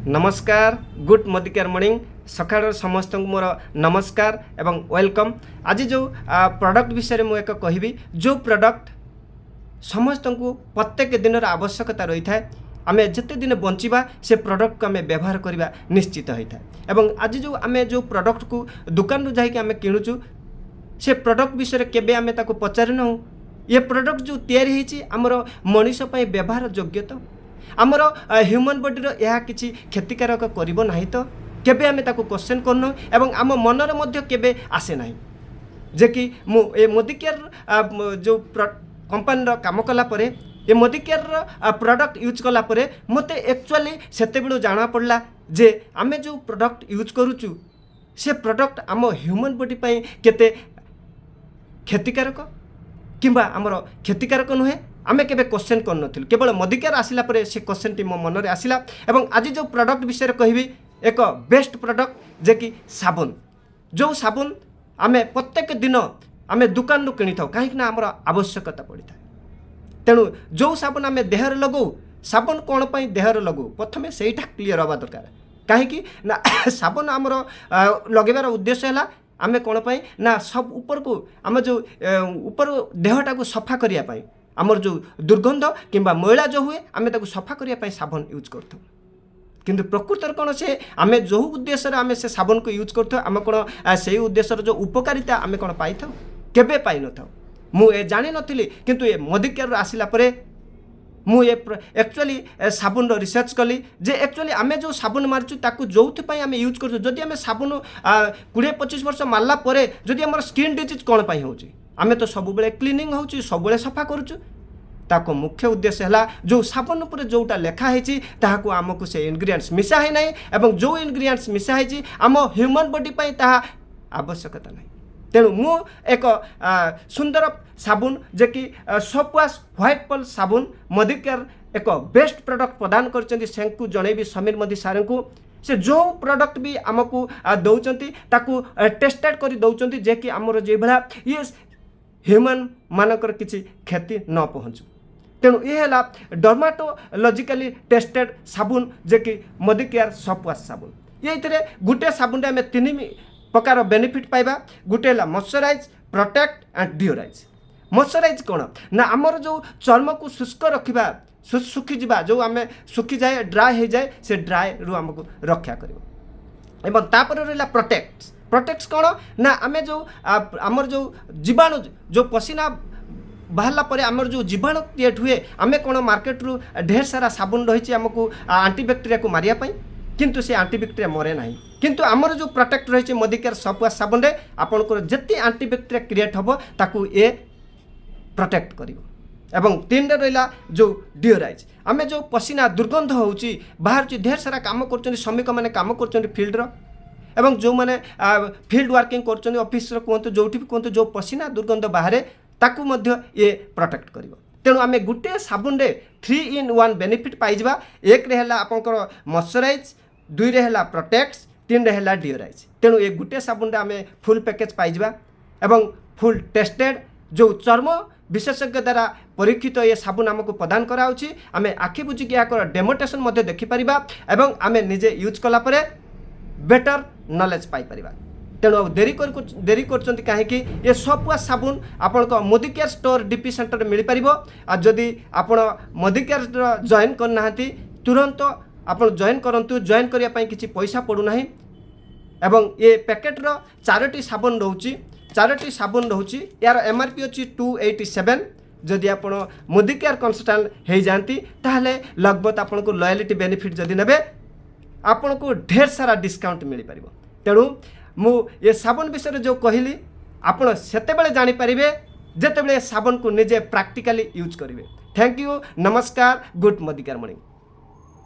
नमस्कार good मदिकार morning सकाळ समस्त मोर नमस्कार एवं वेलकम। आज जो प्रोडक्ट विषय में एक कहबी जो प्रोडक्ट समस्त को प्रत्येक दिन आवश्यकता रही है आम जिते दिन बंचा से प्रोडक्ट को आम व्यवहार करवा निश्चित होता है। एवं आज जो आम जो प्रोडक्ट को दुकान जाकि आम किणुचु से प्रोडक्ट विषय केबे आम ताको पचारिना ये प्रोडक्ट जो तैयारी होती आमर मनीष व्यवहार योग्य तो आमर ह्यूमन बॉडी यह किसी क्षतिकारक करिबो नाही तो केबे आमे ताको क्वेश्चन करनो एवं आम मनरे मध्य केबे आसे नाही जे कि मु ए मोदी केयर जो कंपनी रो काम कला परे ए मोदी केयर प्रोडक्ट यूज कला परे मते एक्चुअली सेते बेलु जाना पड़ला जे आमे जो प्रोडक्ट यूज करूचु से प्रोडक्ट आम ह्यूमन बॉडी पई केते क्षतिकारक किंबा आमर क्षतिकारक नुहे आमे केबे क्वेश्चन कर नथिलु केवल मदिकेयर आसिला परे से क्वेश्चन टी मो मन रे आसिला। एवं आज जो प्रोडक्ट विषय रे कहबी एक बेस्ट प्रोडक्ट जे कि साबुन जो साबुन आमे प्रत्येक दिन आमे दुकान नु किनी थाउ काहे ना हमर आवश्यकता पड़ी था तेणु जो साबुन आमे देहर लगौ साबुन कोन पई देहर लगौ प्रथमे सेइटा क्लियर हवा दरकार काहे ना साबुन हमर लगेबार उद्देश्य हैला आमे कोन पई ना सब ऊपर को आम जो ऊपर देहटा को सफा करिया पई आमर जो दुर्गंध किंबा मैला जो हुए आमे ताको सफा करिया साबुन यूज करथु किंतु प्रकृतर कौन से आमे जो उद्देश्य आमे से साबुन को यूज करथु आमे कौन से उद्देश्य जो उपकारिता आमे कौन पाई था केबे पाई न था मु ए जानि नथिली किंतु ए मोदी केयर आसिला परे मु ए एक्चुअली साबुन रो रिसर्च कली जे एक्चुअली आमे जो साबुन मारचु ताकू जोथि पई आमे यूज करचु जदि आमे साबुन 20-25 वर्ष मारला परे जदि हमर स्किन डिजीज कोन पई होउची आमे तो सब बेले क्लीनिंग होउची सब बेले सफा करूचु ताको मुख्य उद्देश्य है जो साबुन पर जोटा लेखा है ताहाको आमको से इनग्रीडिएंट्स मिसा है नहीं एवं जो इनग्रीडिएंट्स मिसा है आम ह्यूमन बॉडी पई ताहा आवश्यकता नहीं तेणु मु एक सुंदर साबुन जे कि सोप वाश व्हाइट पल साबुन मोदी केयर एक बेस्ट प्रोडक्ट प्रदान करछन्ती सेंकु जणेबी समीर मोदी सार को से जो प्रोडक्ट भी आमको दौरान ताकू टेस्टेड कर दौरान जे कि आमर जे भला ये ह्यूमन मानकर किसी क्षति न पहुँचू तेणु ये है डर्माटोलॉजिकली टेस्टेड साबुन जे कि मोदी केयर सोप वाश साबुन ये गोटे साबुन आम 3 प्रकार बेनिफिट पाइबा गोटे है मॉइस्चराइज प्रोटेक्ट एंड डिओराइज। मॉइस्चराइज कौन ना आमर जो चर्म को शुष्क रखा सुखी जा जो आम सुखी जाए ड्राए हो जाए से ड्राए रू आमको रक्षा कर तापर रहा प्रोटेक्ट्स कौन ना आम जो आमर जो जीवाणु जो पसीना बाहरला परे आमर जो जीवाणु क्रिएट हुए आम कौन मार्केट रू ढेर सारा साबुन रही आमको आंटीबैक्टेरिया को मारिया किंतु से आंटीबैक्टेरिया मरे ना किंतु आमर जो प्रोटेक्ट रही मोदी केयर सोप वाश साबुन रे आपनकर जति आंटीबैक्टेरिया क्रिएट हम ताकू ए प्रोटेक्ट करिवो। एवं 3 रहा जो डिओराइज आम जो पसीना दुर्गंध होउची बाहर ढेर सारा काम कर श्रमिक मैंने काम कर फील्ड एवं जो मैंने फील्ड वर्किंग कर ऑफिस कहतु जो भी कहतु जो पसीना दुर्गंध बाहर ताकू मध्य ये प्रोटेक्ट करिवो। तेणु आम गोटे साबुन रे 3 in 1 बेनिफिट पाइबा एक रे हला आपनकर मॉइस्चराइज 2 रे हला प्रोटेक्ट्स 3 रे हला डिओराइज। तेणु ये गोटे साबुन रे आम फुल पैकेज पाइबा एवं फुल टेस्टेड जो चर्म विशेषज्ञ द्वारा परीक्षित ये साबुन आमको प्रदान कराउछि आम आखि बुझिकी या डेमोटेसन देखिपर एवं आम निजे यूज कलापर बेटर नॉलेज पाई परिबा। तेणु अब देरी कर कहीं ये सोप वाश साबुन आपण Modi care store DP centre मिल पार जदि आपण मोदी केयर जॉइन करना तुरंत आप जॉइन करूँ जॉइन करने किसी पैसा पड़ूना एवं ये पैकेट रो 4टी साबुन रोची 4टी साबुन रोची यार MRP अच्छी 287 जदि आप मोदी केयर कंसल्टेंट हो जाती ताहले लगभग आपन को लॉयल्टी बेनिफिट जदि नेबे आपन को ढेर सारा डिस्काउंट मिल पार। तेणु मु ये साबुन विषय जो कहली आपड़ से जानी पारिबे जेतेबेले साबुन को निजे प्रैक्टिकली यूज करेंगे। थैंक यू नमस्कार गुड मदिकार मॉर्निंग।